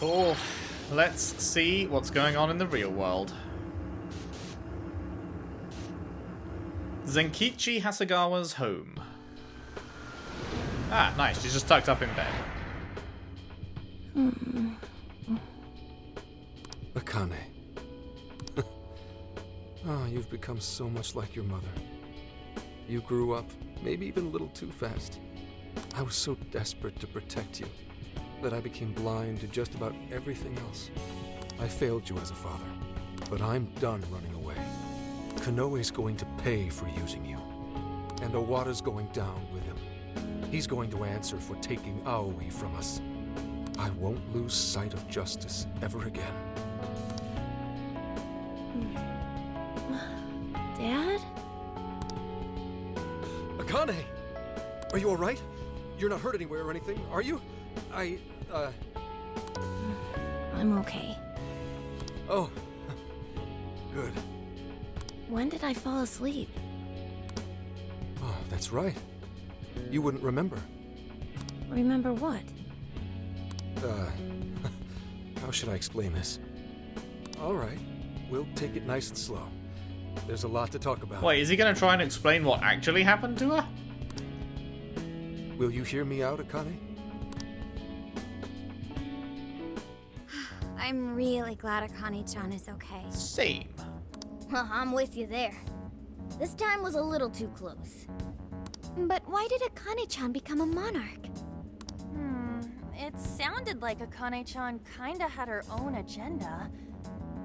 Cool. Let's see what's going on in the real world. Zenkichi Hasegawa's home. Ah, nice. She's just tucked up in bed. Akane. Oh, you've become so much like your mother. You grew up, maybe even a little too fast. I was so desperate to protect you that I became blind to just about everything else. I failed you as a father, but I'm done running away. Konoe's going to pay for using you, and Owada's going down with him. He's going to answer for taking Aoi from us. I won't lose sight of justice ever again. Dad? Akane! Are you alright? You're not hurt anywhere or anything, are you? I'm okay. Oh. Good. When did I fall asleep? Oh, that's right. You wouldn't remember. Remember what? How should I explain this? Alright, we'll take it nice and slow. There's a lot to talk about. Wait, is he going to try and explain what actually happened to her? Will you hear me out, Akane? I'm really glad Akane-chan is okay. Same. Well, I'm with you there. This time was a little too close. But why did Akane-chan become a monarch? It sounded like Akane-chan kinda had her own agenda.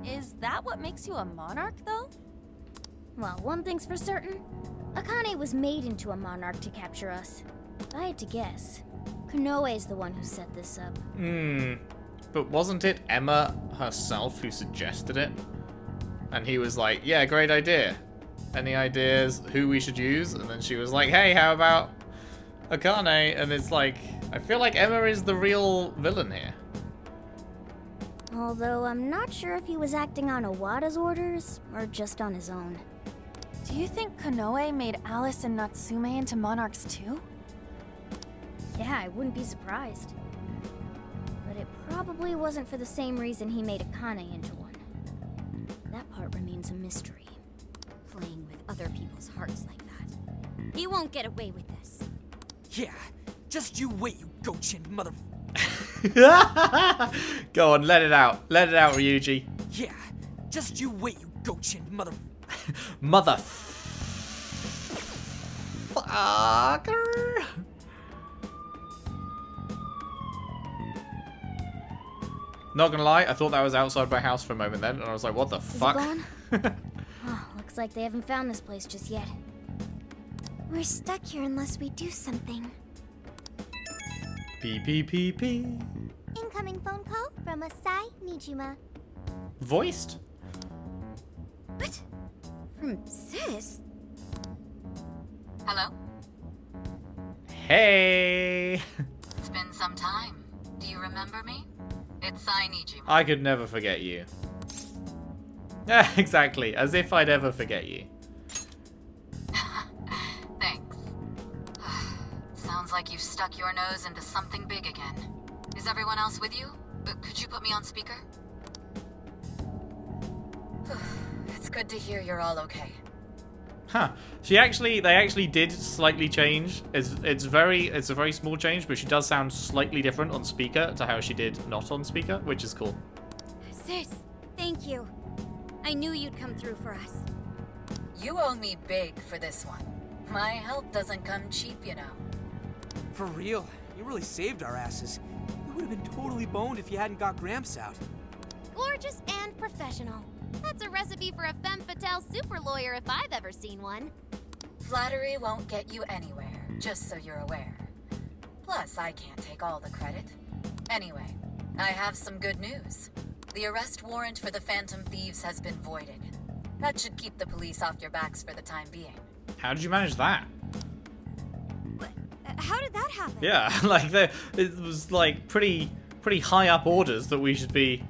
Is that what makes you a monarch, though? Well, one thing's for certain. Akane was made into a monarch to capture us. If I had to guess, Konoe's the one who set this up. But wasn't it Emma herself who suggested it? And he was like, yeah, great idea. Any ideas who we should use? And then she was like, hey, how about Akane? And it's like, I feel like Emma is the real villain here. Although I'm not sure if he was acting on Owada's orders or just on his own. Do you think Konoe made Alice and Natsume into monarchs too? Yeah, I wouldn't be surprised. But it probably wasn't for the same reason he made Akane into one. That part remains a mystery. Playing with other people's hearts like that. He won't get away with this. Yeah, just you wait, you goat-chinned mother... Go on, let it out. Let it out, Ryuji. Yeah, just you wait, you goat-chinned mother... Mother... Fucker. Not gonna lie, I thought that was outside my house for a moment then, and I was like, what the fuck? Is it gone? Oh, looks like they haven't found this place just yet. We're stuck here unless we do something. Beep, beep, beep, beep. Incoming phone call from a Sae Niijima. Voiced? What? From Sis? Hello? Hey! It's been some time. Do you remember me? It's Sae Niijima. I could never forget you. Yeah, exactly. As if I'd ever forget you. Thanks. Sounds like you've stuck your nose into something big again. Is everyone else with you? Could you put me on speaker? It's good to hear you're all okay. Huh. They actually did slightly change. It's a very small change, but she does sound slightly different on speaker to how she did not on speaker, which is cool. Sis, thank you. I knew you'd come through for us. You owe me big for this one. My help doesn't come cheap, you know. For real, you really saved our asses. We would have been totally boned if you hadn't got Gramps out. Gorgeous and professional. That's a recipe for a femme fatale super lawyer if I've ever seen one. Flattery won't get you anywhere, just so you're aware. Plus, I can't take all the credit. Anyway, I have some good news. The arrest warrant for the Phantom Thieves has been voided. That should keep the police off your backs for the time being. How did you manage that? How did that happen? Yeah, like it was like pretty high up orders that we should be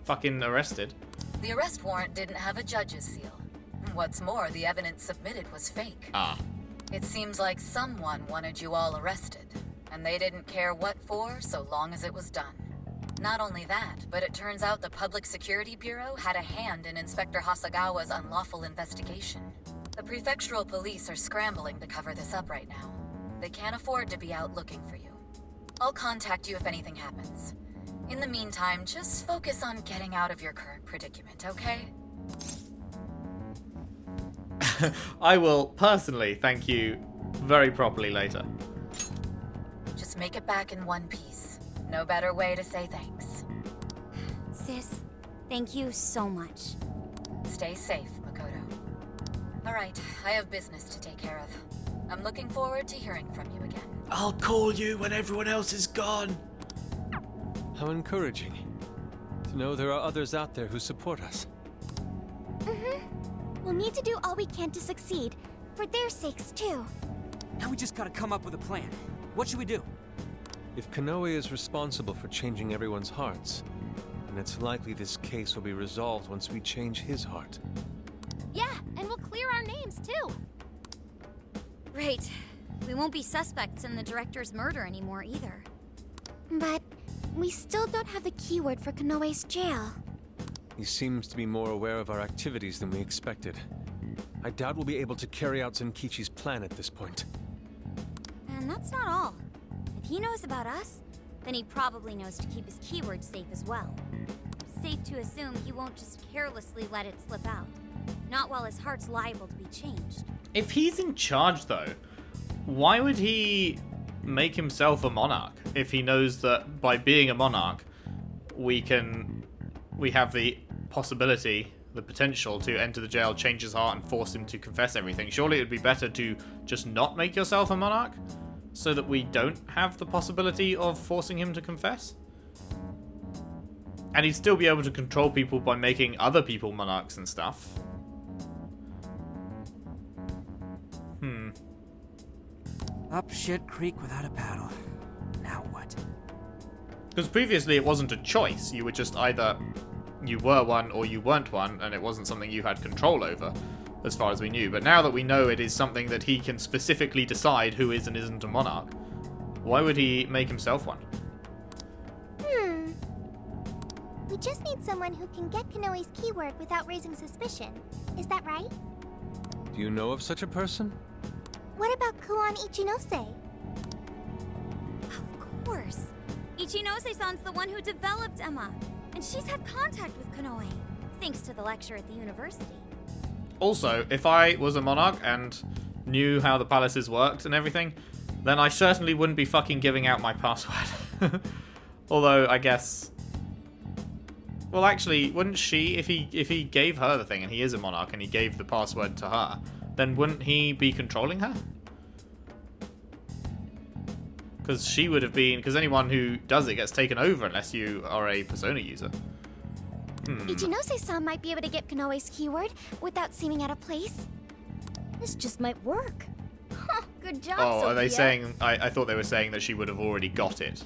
fucking arrested. The arrest warrant didn't have a judge's seal. What's more, the evidence submitted was fake. Ah. It seems like someone wanted you all arrested, and they didn't care what for so long as it was done. Not only that, but it turns out the Public Security Bureau had a hand in Inspector Hasagawa's unlawful investigation. The prefectural police are scrambling to cover this up right now. They can't afford to be out looking for you. I'll contact you if anything happens. In the meantime, just focus on getting out of your current predicament, okay? I will personally thank you very properly later. Just make it back in one piece. No better way to say thanks. Sis, thank you so much. Stay safe, Makoto. Alright, I have business to take care of. I'm looking forward to hearing from you again. I'll call you when everyone else is gone. How encouraging to know there are others out there who support us. We'll need to do all we can to succeed, for their sakes too. Now we just gotta come up with a plan. What should we do? If Koei is responsible for changing everyone's hearts, then it's likely this case will be resolved once we change his heart. Yeah, and we'll clear our names too. Right. We won't be suspects in the director's murder anymore either. But we still don't have the keyword for Konoe's jail. He seems to be more aware of our activities than we expected. I doubt we'll be able to carry out Zenkichi's plan at this point. And that's not all. If he knows about us, then he probably knows to keep his keyword safe as well. Safe to assume he won't just carelessly let it slip out. Not while his heart's liable to be changed. If he's in charge, though, why would he make himself a monarch if he knows that by being a monarch, we have the possibility, the potential to enter the jail, change his heart, and force him to confess everything? Surely it would be better to just not make yourself a monarch, so that we don't have the possibility of forcing him to confess? And he'd still be able to control people by making other people monarchs and stuff. Up shit creek without a paddle. Now what? Because previously it wasn't a choice. You were just either you were one or you weren't one, and it wasn't something you had control over, as far as we knew. But now that we know it is something that he can specifically decide who is and isn't a monarch, why would he make himself one? We just need someone who can get Konoe's keyword without raising suspicion. Is that right? Do you know of such a person? What about Kuon Ichinose? Of course. Ichinose-san's the one who developed Emma, and she's had contact with Konoe, thanks to the lecture at the university. Also, if I was a monarch and knew how the palaces worked and everything, then I certainly wouldn't be fucking giving out my password. Although, I guess... Well, actually, wouldn't she, if he gave her the thing, and he is a monarch, and he gave the password to her, then wouldn't he be controlling her? Because she would have been... Because anyone who does it gets taken over unless you are a Persona user. Ichinose-san might be able to get Konoe's keyword without seeming out of place. This just might work. Good job, Oh, are they Sophia. saying... I thought they were saying that she would have already got it,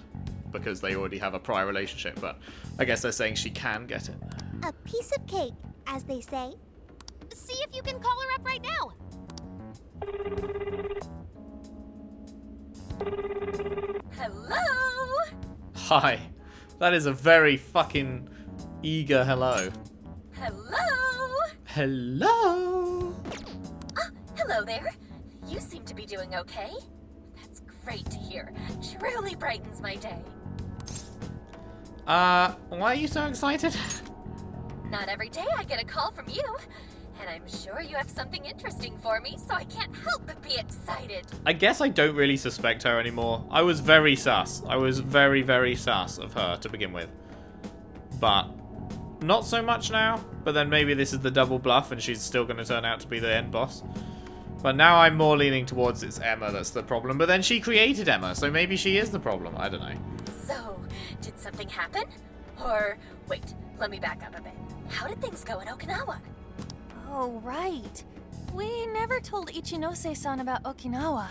because they already have a prior relationship, but I guess they're saying she can get it. A piece of cake, as they say. See if you can call her up right now. Hello? Hi. That is a very fucking eager hello. Hello? Hello? Hello there. You seem to be doing okay. That's great to hear. Truly brightens my day. Why are you so excited? Not every day I get a call from you. And I'm sure you have something interesting for me, so I can't help but be excited. I guess I don't really suspect her anymore. I was very sus. I was very, very sus of her to begin with. But not so much now. But then maybe this is the double bluff and she's still going to turn out to be the end boss. But now I'm more leaning towards it's Emma that's the problem. But then she created Emma, so maybe she is the problem. I don't know. So, did something happen? Or, wait, let me back up a bit. How did things go in Okinawa? Oh, right. We never told Ichinose-san about Okinawa.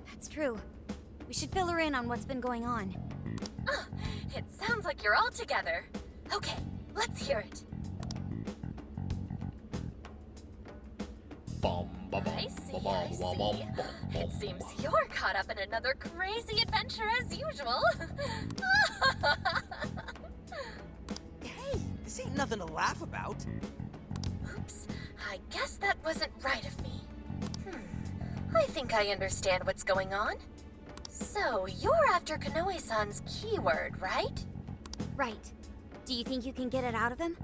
That's true. We should fill her in on what's been going on. It sounds like you're all together. Okay, let's hear it. I see. It seems you're caught up in another crazy adventure as usual. nothing to laugh about. Oops, I guess that wasn't right of me. I think I understand what's going on. So, you're after Konoe-san's keyword, right? Right. Do you think you can get it out of him?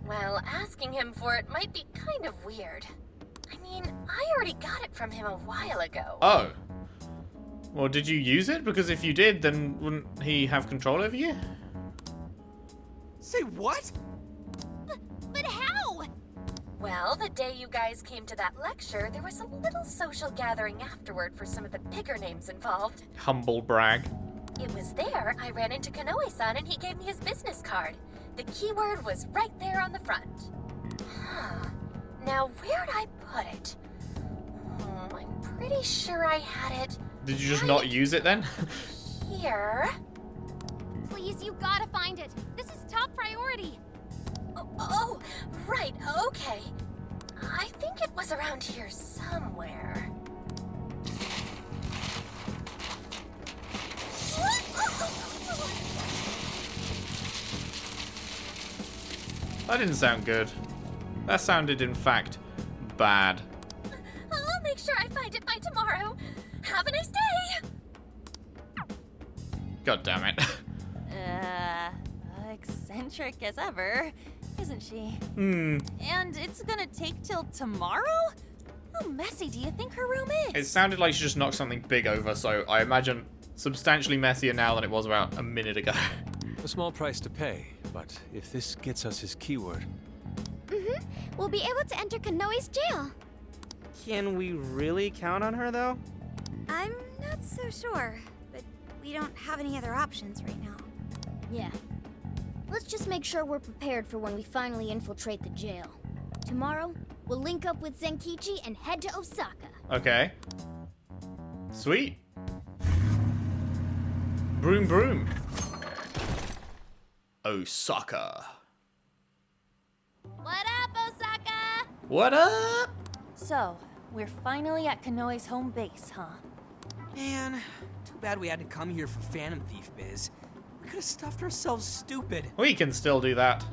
Well, asking him for it might be kind of weird. I mean, I already got it from him a while ago. Oh. Well, did you use it? Because if you did, then wouldn't he have control over you? Say what? But how? Well, the day you guys came to that lecture, there was a little social gathering afterward for some of the bigger names involved. Humble brag. It was there I ran into Konoe-san and he gave me his business card. The keyword was right there on the front. Now, where'd I put it? I'm pretty sure I had it. Did you just not use it then? Here. Please, you gotta find it. This is top priority. Oh, right, okay. I think it was around here somewhere. That didn't sound good. That sounded, in fact, bad. I'll make sure I find it by tomorrow. Have a nice day! God damn it. Eccentric as ever, isn't she? Hmm. And it's gonna take till tomorrow? How messy do you think her room is? It sounded like she just knocked something big over, so I imagine substantially messier now than it was about a minute ago. A small price to pay, but if this gets us his keyword... We'll be able to enter Konoe's jail. Can we really count on her, though? I'm not so sure, but we don't have any other options right now. Yeah. Let's just make sure we're prepared for when we finally infiltrate the jail. Tomorrow, we'll link up with Zenkichi and head to Osaka. Okay. Sweet. Broom broom. Osaka. What up, Osaka? What up? So, we're finally at Konoe's home base, huh? Man, too bad we had to come here for Phantom Thief biz. We could have stuffed ourselves stupid. We can still do that.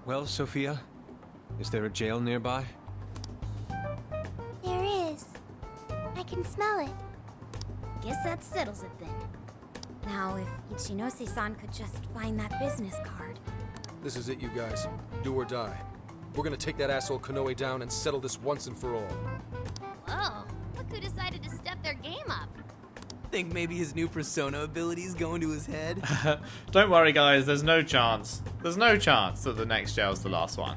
Well, Sophia, is there a jail nearby? There is. I can smell it. Guess that settles it then. Now, if Ichinose-san could just find that business card. This is it, you guys. Do or die. We're gonna take that asshole Konoe down and settle this once and for all. Whoa, look who decided to step their game up. Think maybe his new persona abilities go into his head? Don't worry, guys. There's no chance. There's no chance that the next jail's the last one.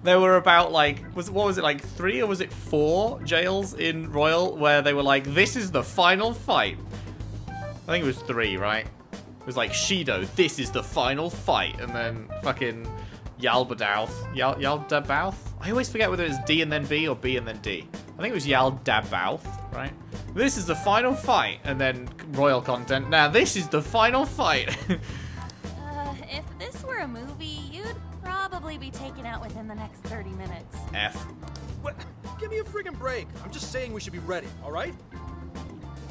There were about, like, what was it, like 3 or was it 4 jails in Royal where they were like, this is the final fight. I think it was 3, right? It was like, Shido, this is the final fight. And then fucking Yaldabaoth. Yaldabaoth? I always forget whether it's D and then B or B and then D. I think it was Yaldabaoth, right? This is the final fight. And then Royal content. Now, this is the final fight. If this were a movie, you'd probably be taken out within the next 30 minutes. F. What? Give me a friggin' break. I'm just saying we should be ready, all right?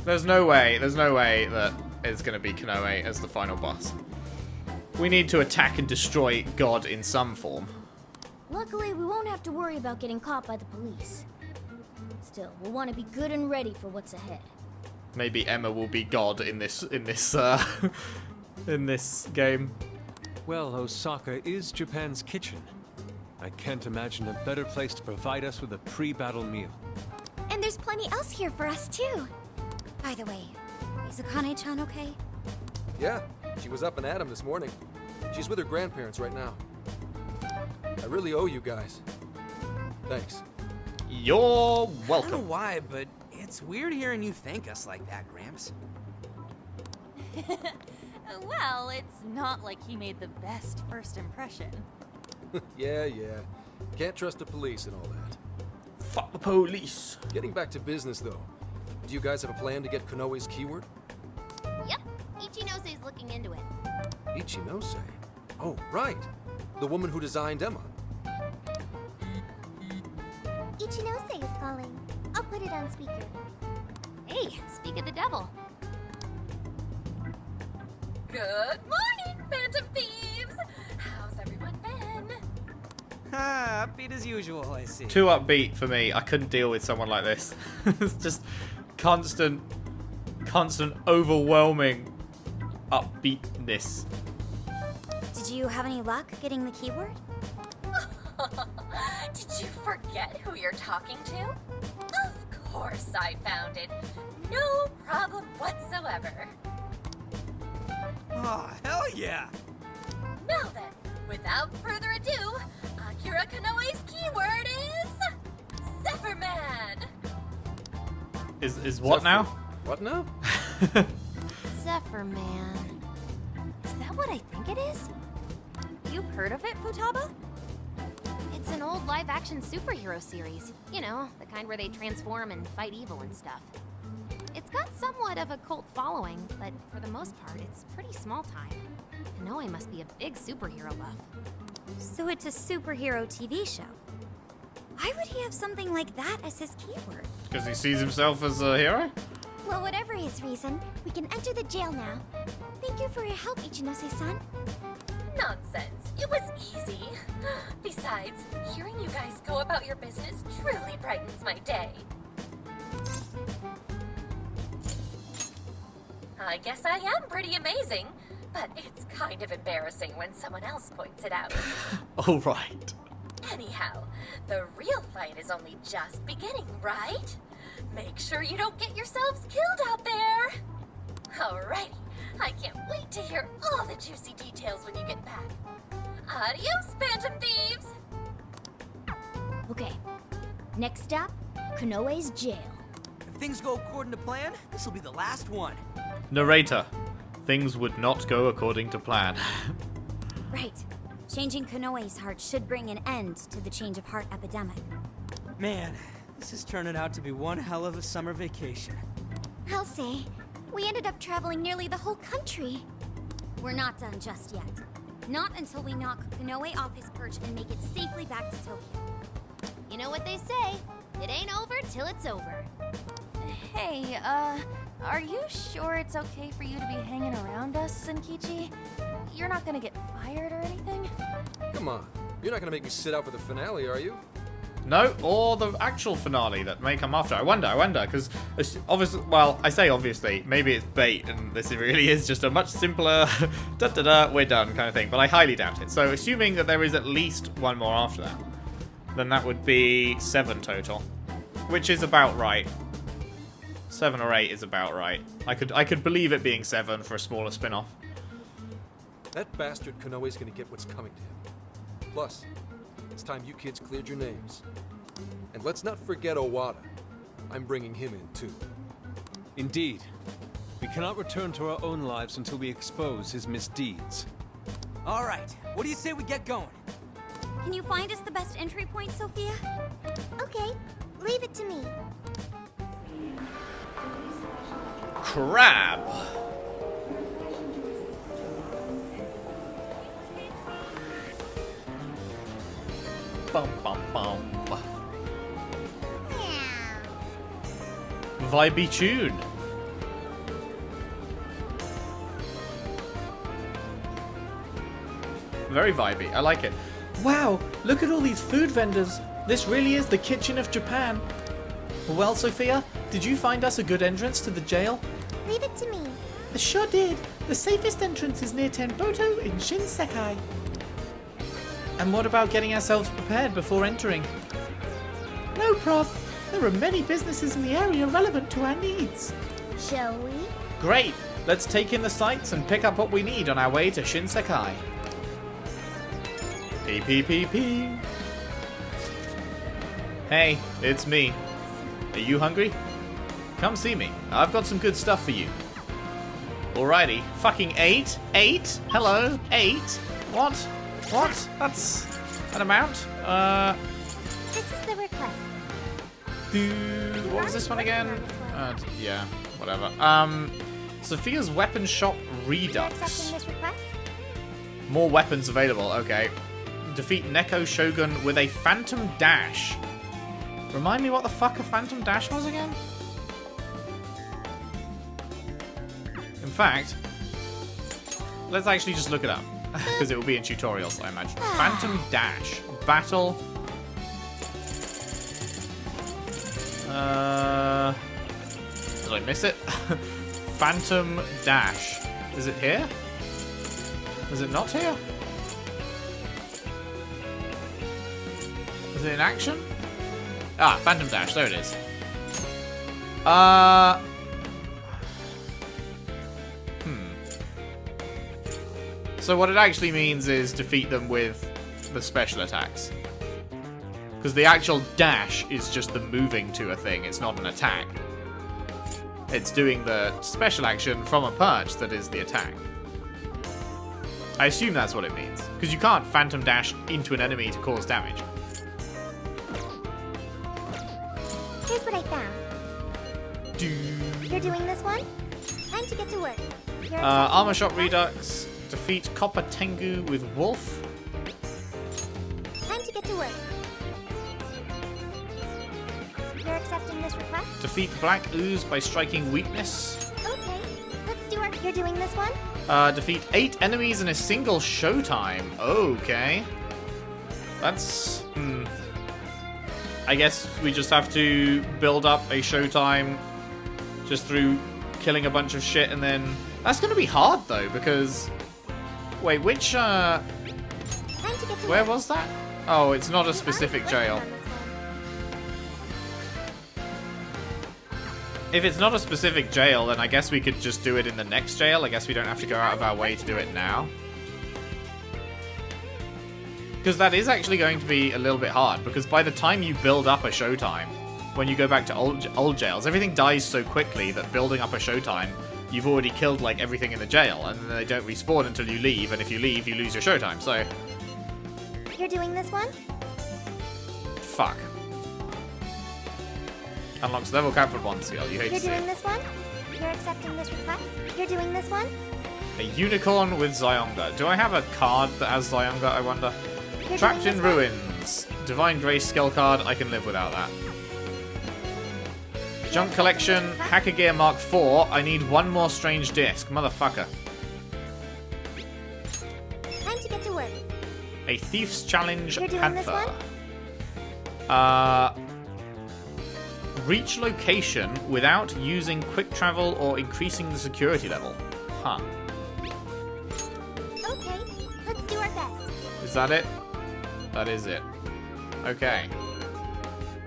There's no way that it's going to be Konoe as the final boss. We need to attack and destroy God in some form. Luckily, we won't have to worry about getting caught by the police. Still, we'll want to be good and ready for what's ahead. Maybe Emma will be God in this in this game. Well, Osaka is Japan's kitchen. I can't imagine a better place to provide us with a pre-battle meal. And there's plenty else here for us, too. By the way, is Akane-chan okay? Yeah, she was up and at him this morning. She's with her grandparents right now. I really owe you guys. Thanks. You're I don't know welcome. why, but it's weird hearing you thank us like that, Gramps. Well, it's not like he made the best first impression. Yeah. Can't trust the police and all that. Fuck the police. Getting back to business, though. Do you guys have a plan to get Konoe's keyword? Yep, Ichinose is looking into it. Ichinose? Oh, right. The woman who designed Emma. Ichinose is calling. I'll put it on speaker. Hey, speak of the devil. Good morning, Phantom Thieves! How's everyone been? Ha, upbeat as usual, I see. Too upbeat for me. I couldn't deal with someone like this. It's just constant, overwhelming upbeatness. Did you have any luck getting the keyword? Did you forget who you're talking to? Of course I found it. No problem whatsoever. Oh, hell yeah! Now then, without further ado, Akira Konoe's keyword is Zephyrman. Is what Zephyr. now? What now? Zephyr Man. Is that what I think it is? You've heard of it, Futaba? It's an old live-action superhero series. You know, the kind where they transform and fight evil and stuff. It's got somewhat of a cult following, but for the most part, it's pretty small time. Konoe must be a big superhero buff. So it's a superhero TV show. Why would he have something like that as his keyword? Because he sees himself as a hero? Well, whatever his reason, we can enter the jail now. Thank you for your help, Ichinose-san. Nonsense. It was easy. Besides, hearing you guys go about your business truly brightens my day. I guess I am pretty amazing, but it's kind of embarrassing when someone else points it out. All right. Anyhow, the real fight is only just beginning, right? Make sure you don't get yourselves killed out there. Alrighty, I can't wait to hear all the juicy details when you get back. Adios, Phantom Thieves! Okay, next stop, Konoe's jail. If things go according to plan, this will be the last one. Narrator. Things would not go according to plan. Right. Changing Konoe's heart should bring an end to the change of heart epidemic. Man, this is turning out to be one hell of a summer vacation. I'll say, we ended up traveling nearly the whole country. We're not done just yet. Not until we knock Konoe off his perch and make it safely back to Tokyo. You know what they say, it ain't over till it's over. Hey, are you sure it's okay for you to be hanging around us, Senkichi? You're not gonna get fired or anything? Come on. You're not gonna make me sit out for the finale, are you? No, or the actual finale that may come after. I wonder, because obviously, well, I say obviously, maybe it's bait and this really is just a much simpler we're done kind of thing, but I highly doubt it. So assuming that there is at least one more after that, then that would be 7 total, which is about right. 7 or 8 is about right. I could believe it being 7 for a smaller spin-off. That bastard Konoe's gonna get what's coming to him. Plus, it's time you kids cleared your names. And let's not forget Owada. I'm bringing him in, too. Indeed. We cannot return to our own lives until we expose his misdeeds. All right, what do you say we get going? Can you find us the best entry point, Sophia? Okay, leave it to me. Crab. Bum bum bum. Vibey tune. Very vibey. I like it. Wow, look at all these food vendors. This really is the kitchen of Japan. Well, Sophia, did you find us a good entrance to the jail? Leave it to me. I sure did. The safest entrance is near Tenboto in Shinsekai. And what about getting ourselves prepared before entering? No prob. There are many businesses in the area relevant to our needs. Shall we? Great! Let's take in the sights and pick up what we need on our way to Shinsekai. P. Hey, it's me. Are you hungry? Come see me. I've got some good stuff for you. Alrighty. Fucking 8? 8? Hello? 8? What? What? That's an amount? This is the request. What was this one again? Yeah, whatever. Sophia's Weapon Shop You're Redux. accepting this request? More weapons available, okay. Defeat Neko Shogun with a Phantom Dash. Remind me what the fuck a Phantom Dash was again? In fact, let's actually just look it up. Because it will be in tutorials, I imagine. Phantom Dash. Battle. Did I miss it? Phantom Dash. Is it here? Is it not here? Is it in action? Ah, Phantom Dash. There it is. So what it actually means is defeat them with the special attacks. Because the actual dash is just the moving to a thing. It's not an attack. It's doing the special action from a perch that is the attack. I assume that's what it means. Because you can't Phantom Dash into an enemy to cause damage. Here's what I found. You're doing this one? Time to get to work. Armor Shot Redux. Defeat Copper Tengu with Wolf. Time to get to work. You're accepting this request? Defeat Black Ooze by striking Weakness. Okay, let's do it. You're doing this one? Defeat 8 enemies in a single showtime. Okay. That's... I guess we just have to build up a showtime just through killing a bunch of shit and then... That's going to be hard, though, because... Wait, which, Where was that? Oh, it's not a specific jail. If it's not a specific jail, then I guess we could just do it in the next jail. I guess we don't have to go out of our way to do it now. Because that is actually going to be a little bit hard, because by the time you build up a showtime, when you go back to old jails, everything dies so quickly that building up a showtime, you've already killed, like, everything in the jail, and then they don't respawn until you leave, and if you leave, you lose your showtime, so... You're doing this one? Fuck. Unlocks level cap for one skill, you hate to see it. You're doing this one? You're accepting this request? You're doing this one? A unicorn with Zyonga. Do I have a card that has Zyonga, I wonder? Trapped in Ruins. Divine Grace skill card, I can live without that. Junk Collection, Hacker Gear Mark IV. I need one more strange disc. Motherfucker. Time to get to work. A Thief's Challenge You're doing Panther. Reach location without using quick travel or increasing the security level. Huh. Okay, let's do our best. Is that it? That is it. Okay.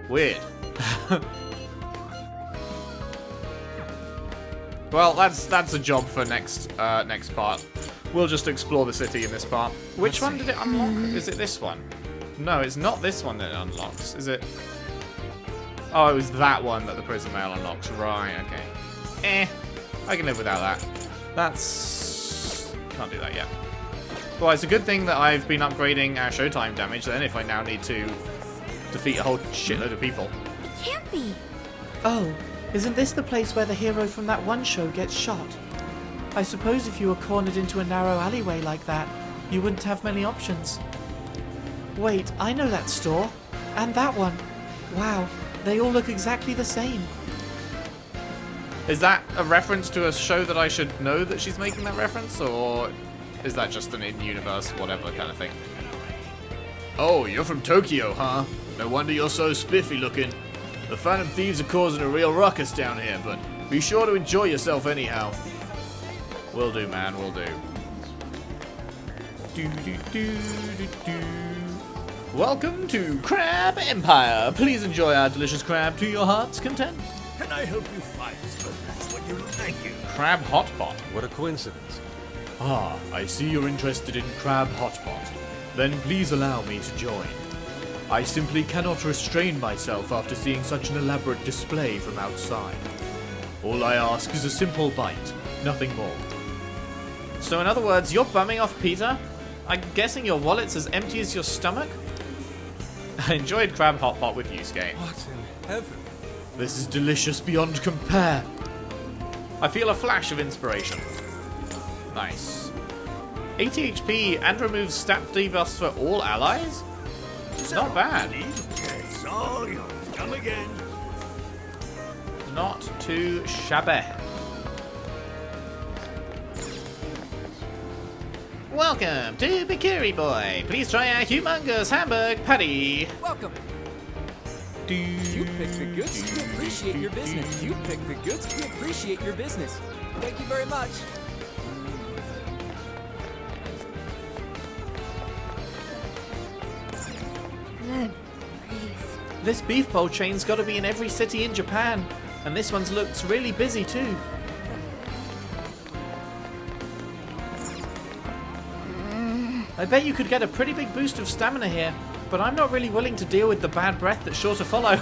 Weird. Well, that's a job for next part. We'll just explore the city in this part. Which one did it unlock? Is it this one? No, it's not this one that it unlocks. Is it? Oh, it was that one that the prison mail unlocks. Right, okay. I can live without that. That's... Can't do that yet. Well, it's a good thing that I've been upgrading our showtime damage then if I now need to defeat a whole shitload of people. It can't be. Oh, isn't this the place where the hero from that one show gets shot? I suppose if you were cornered into a narrow alleyway like that, you wouldn't have many options. Wait, I know that store. And that one. Wow, they all look exactly the same. Is that a reference to a show that I should know that she's making that reference, or is that just an in-universe whatever kind of thing? Oh, you're from Tokyo, huh? No wonder you're so spiffy looking. The Phantom Thieves are causing a real ruckus down here, but be sure to enjoy yourself anyhow. Will do, man, will do. Welcome to Crab Empire. Please enjoy our delicious crab to your heart's content. Can I help you find that's what you thank you. Crab Hotpot. What a coincidence. Ah, I see you're interested in Crab Hotpot. Then please allow me to join. I simply cannot restrain myself after seeing such an elaborate display from outside. All I ask is a simple bite, nothing more. So in other words, you're bumming off Peter? I'm guessing your wallet's as empty as your stomach? I enjoyed Crab Hotpot with Yusuke. What in heaven? This is delicious beyond compare. I feel a flash of inspiration. Nice. 80 HP and removes stat debuffs for all allies? Not bad. It's all yours. Come again. Not too shabby. Welcome to Bikuri Boy. Please try our humongous hamburg patty. Welcome. You picked the goods, we appreciate your business. You picked the goods, we appreciate your business. Thank you very much. Good grief. This beef bowl chain's got to be in every city in Japan, and this one's looks really busy too. I bet you could get a pretty big boost of stamina here, but I'm not really willing to deal with the bad breath that's sure to follow.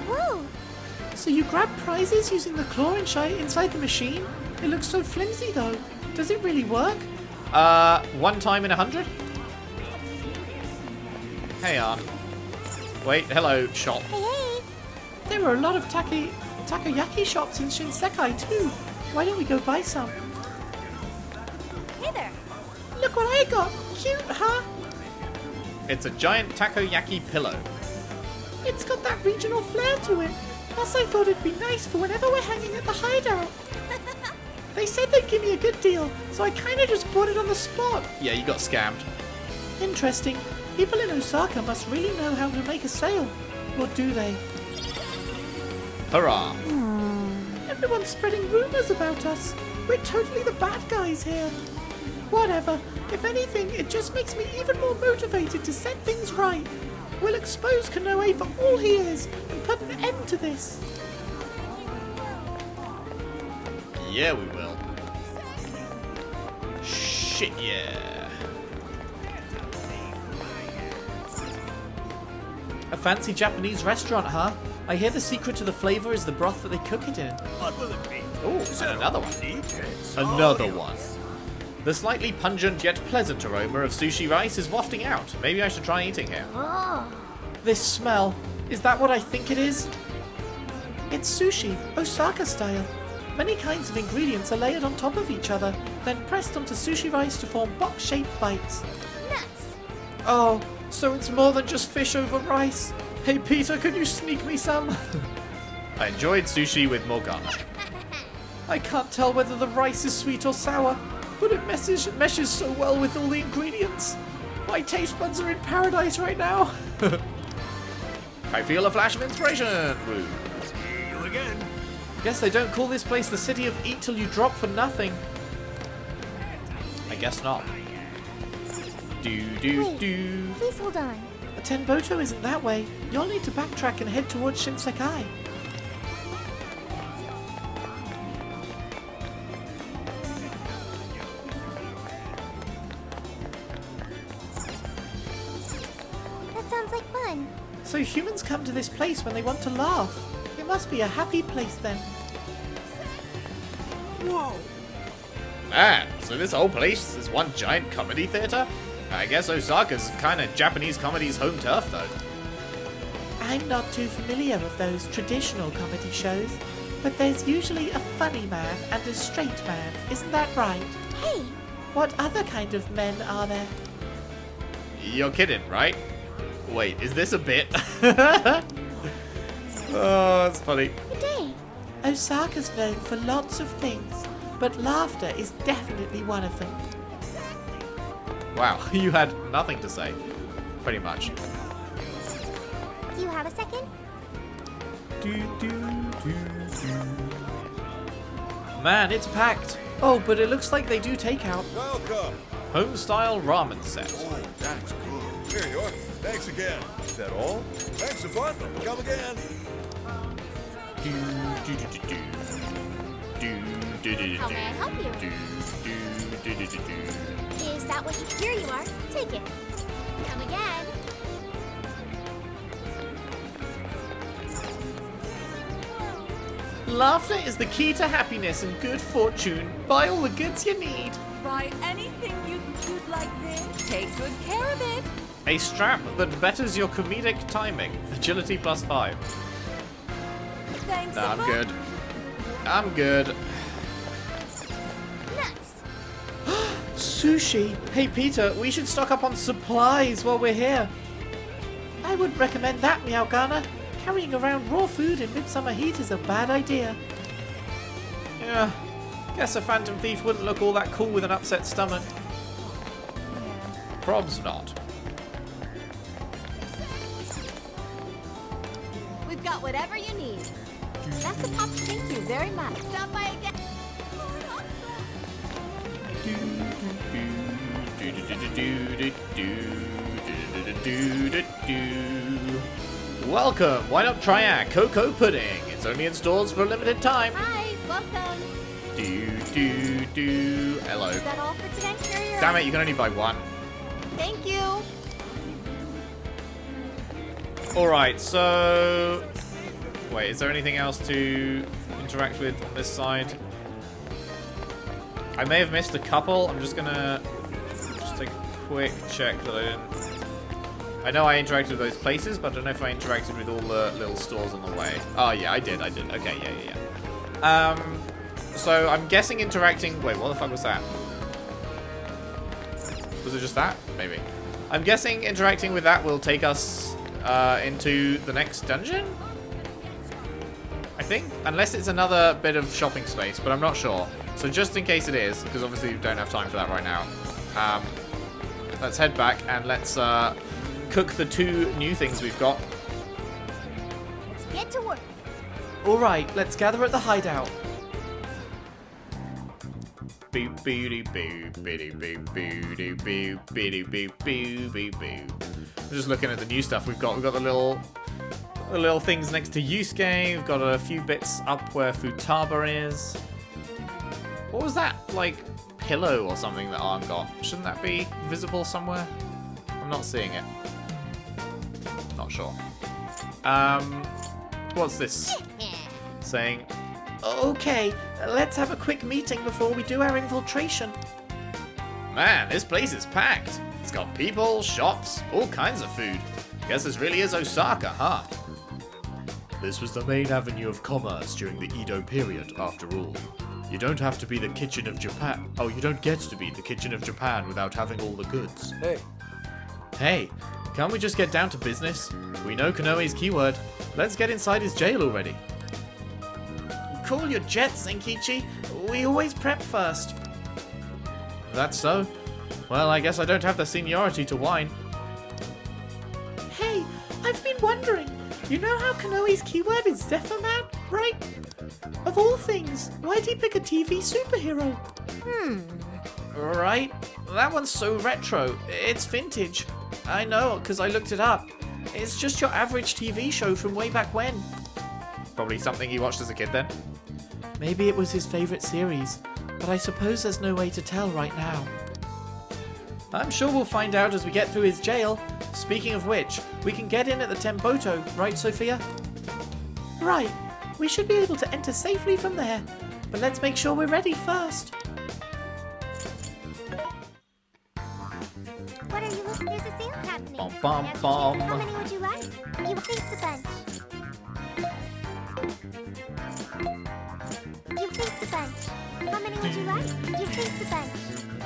Whoa! So you grab prizes using the claw inside the machine? It looks so flimsy though. Does it really work? 1 time in 100? Hey, wait, hello, shop. Hey, hey! There are a lot of takoyaki shops in Shinsekai too. Why don't we go buy some? Hey there! Look what I got! Cute, huh? It's a giant takoyaki pillow. It's got that regional flair to it. Plus I thought it'd be nice for whenever we're hanging at the hideout. They said they'd give me a good deal, so I kinda just bought it on the spot. Yeah, you got scammed. Interesting. People in Osaka must really know how to make a sale. Or do they? Hurrah. Everyone's spreading rumors about us. We're totally the bad guys here. Whatever. If anything, it just makes me even more motivated to set things right. We'll expose Koei for all he is and put an end to this. Yeah, we will. Shit, yeah. A fancy Japanese restaurant, huh? I hear the secret to the flavor is the broth that they cook it in. What will it be? Oh, and another one. Another one. The slightly pungent yet pleasant aroma of sushi rice is wafting out. Maybe I should try eating here. This smell, is that what I think it is? It's sushi, Osaka style. Many kinds of ingredients are layered on top of each other, then pressed onto sushi rice to form box-shaped bites. Nuts! Oh, so it's more than just fish over rice. Hey Peter, can you sneak me some? I enjoyed sushi with Morgana. I can't tell whether the rice is sweet or sour, but it meshes so well with all the ingredients. My taste buds are in paradise right now. I feel a flash of inspiration. Woo. See you again. Guess they don't call this place the city of eat till you drop for nothing. I guess not. Wait, please hold on. A Tenboto isn't that way. You'll need to backtrack and head towards Shinsekai. That sounds like fun. So humans come to this place when they want to laugh. It must be a happy place then. Whoa! Man, so this whole place is one giant comedy theater? I guess Osaka's kind of Japanese comedy's home turf, though. I'm not too familiar with those traditional comedy shows, but there's usually a funny man and a straight man, isn't that right? Hey! What other kind of men are there? You're kidding, right? Wait, is this a bit? Oh, that's funny. Good day. Osaka's known for lots of things, but laughter is definitely one of them. Wow, you had nothing to say. Pretty much. Do you have a second? Man, it's packed. Oh, but it looks like they do takeout. Welcome. Home-style ramen set. Oh, that's good. Here you are. Thanks again. Is that all? Thanks a bunch. Come again. How may I help you? Is that what you... Here you are. Take it. Come again. Laughter is the key to happiness and good fortune. Buy all the goods you need. Buy anything you'd like this. Take good care of it. A strap that betters your comedic timing. Agility +5. Thanks. Nah, I'm good. I'm good. Sushi. Hey Peter, we should stock up on supplies while we're here. I wouldn't recommend that, Meowgana. Carrying around raw food in midsummer heat is a bad idea. Yeah, Guess a Phantom Thief wouldn't look all that cool with an upset stomach. Probs not. We've got whatever you need. That's a pop. Thank you very much. Stop by again. Welcome. Why not try our cocoa pudding? It's only in stores for a limited time. Hi, welcome. Hello. Is that all for today? Here Damn it, you can only buy one. Thank you. Alright, so... Wait, is there anything else to interact with on this side? I may have missed a couple. I'm just gonna take a quick check that I didn't... I know I interacted with those places, but I don't know if I interacted with all the little stores on the way. Oh yeah, I did. Okay, yeah. So I'm guessing interacting... Wait, what the fuck was that? Was it just that? Maybe. I'm guessing interacting with that will take us into the next dungeon? I think? Unless it's another bit of shopping space, but I'm not sure. So just in case it is, because obviously we don't have time for that right now, let's head back and let's cook the 2 new things we've got. Let's get to work. Alright, let's gather at the hideout. I'm just looking at the new stuff we've got. We've got the little things next to Yusuke. We've got a few bits up where Futaba is. What was that, like, pillow or something that Arn got? Shouldn't that be visible somewhere? I'm not seeing it. Not sure. What's this? Saying, Okay, let's have a quick meeting before we do our infiltration. man, this place is packed. It's got people, shops, all kinds of food. Guess this really is Osaka, huh? This was the main avenue of commerce during the Edo period, after all. You don't have to be the kitchen of Japan. Oh, you don't get to be the kitchen of Japan without having all the goods. Hey. Hey, can't we just get down to business? We know Konoe's keyword. Let's get inside his jail already. Cool your jets, Senkichi. We always prep first. That's so? Well, I guess I don't have the seniority to whine. Hey, I've been wondering. You know how Konoe's keyword is Zephyr Man, right? Of all things, why'd he pick a TV superhero? Right? That one's so retro. It's vintage. I know, because I looked it up. It's just your average TV show from way back when. Probably something he watched as a kid then. Maybe it was his favourite series, but I suppose there's no way to tell right now. I'm sure we'll find out as we get through his jail. Speaking of which, we can get in at the Temboto, right, Sophia? Right. We should be able to enter safely from there, but let's make sure we're ready first. What are you looking? There's a sale happening. Bum, bum, bum. How many would you like? You face the bunch. You face the bunch. How many would you like? You face the bunch.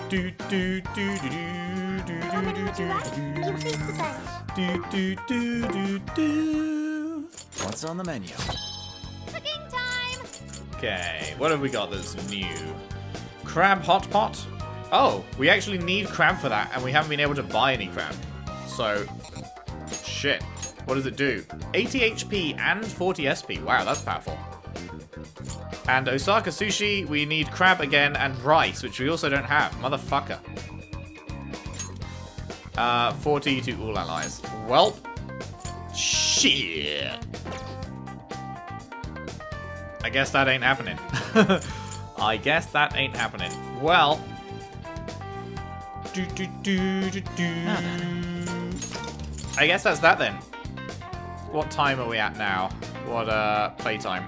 Do do do do do. How many would you like? You face the bunch. Do. What's on the menu? Cooking time! Okay, what have we got that's new? Crab hot pot? Oh, we actually need crab for that, and we haven't been able to buy any crab. So, shit. What does it do? 80 HP and 40 SP. Wow, that's powerful. And Osaka sushi, we need crab again and rice, which we also don't have. Motherfucker. 40 to all allies. Welp. Shit. I guess that ain't happening. I guess that ain't happening. Well. I guess that's that then. What time are we at now? What playtime?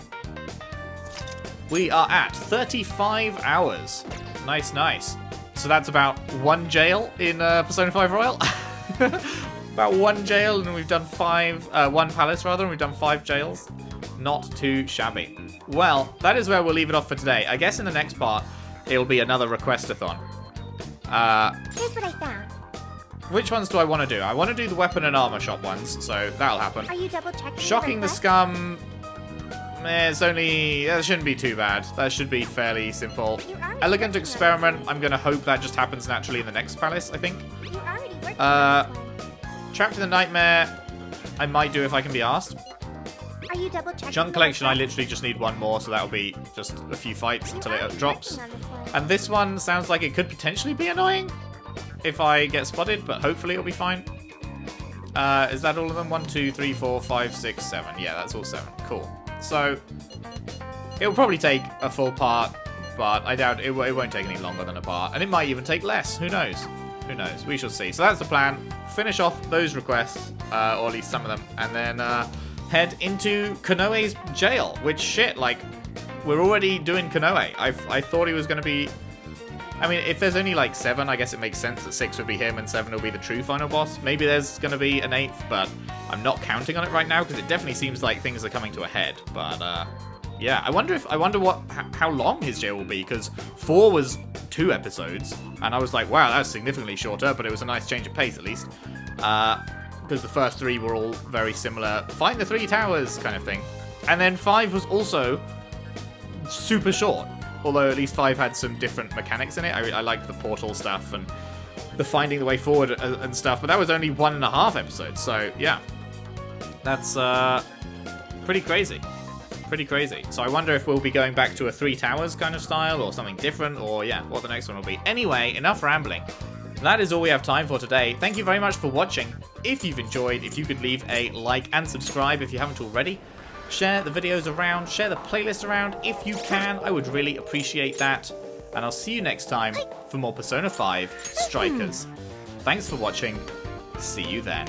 We are at 35 hours. Nice, nice. So that's about 1 jail in Persona 5 Royal. About 1 jail, and we've done 1 palace rather, and we've done 5 jails. Not too shabby. Well, that is where we'll leave it off for today. I guess in the next part, it'll be another requestathon. Here's what I found. Which ones do I want to do? I want to do the weapon and armor shop ones, so that'll happen. Are you double checking? Shocking the scum. It's only... That shouldn't be too bad. That should be fairly simple. Elegant Experiment, I'm going to hope that just happens naturally in the next palace, I think. Trapped in the Nightmare, I might do if I can be asked. Are you double checking? Junk Collection, I literally just need one more, so that'll be just a few fights until it drops. And this one sounds like it could potentially be annoying if I get spotted, but hopefully it'll be fine. Is that all of them? 1, 2, 3, 4, 5, 6, 7. Yeah, that's all 7. Cool. So, it'll probably take a full part, but I doubt it won't take any longer than a part. And it might even take less. Who knows? Who knows? We shall see. So that's the plan. Finish off those requests, or at least some of them, and then head into Konoe's jail. Which, shit, like, we're already doing Konoe. I thought he was going to be... I mean, if there's only, like, 7, I guess it makes sense that 6 would be him and 7 will be the true final boss. Maybe there's going to be an 8th, but I'm not counting on it right now, because it definitely seems like things are coming to a head. But, yeah, I wonder how long his jail will be, because 4 was 2 episodes, and I was like, wow, that's significantly shorter, but it was a nice change of pace, at least. Because the first 3 were all very similar, find the 3 towers kind of thing. And then 5 was also super short. Although at least 5 had some different mechanics in it. I liked the portal stuff and the finding the way forward and stuff. But that was only 1.5 episodes. So, yeah. That's pretty crazy. Pretty crazy. So I wonder if we'll be going back to a 3 towers kind of style or something different. Or, yeah, what the next one will be. Anyway, enough rambling. That is all we have time for today. Thank you very much for watching. If you've enjoyed, if you could leave a like and subscribe if you haven't already. Share the videos around, share the playlist around if you can. I would really appreciate that. And I'll see you next time for more Persona 5 Strikers. Thanks for watching. See you then.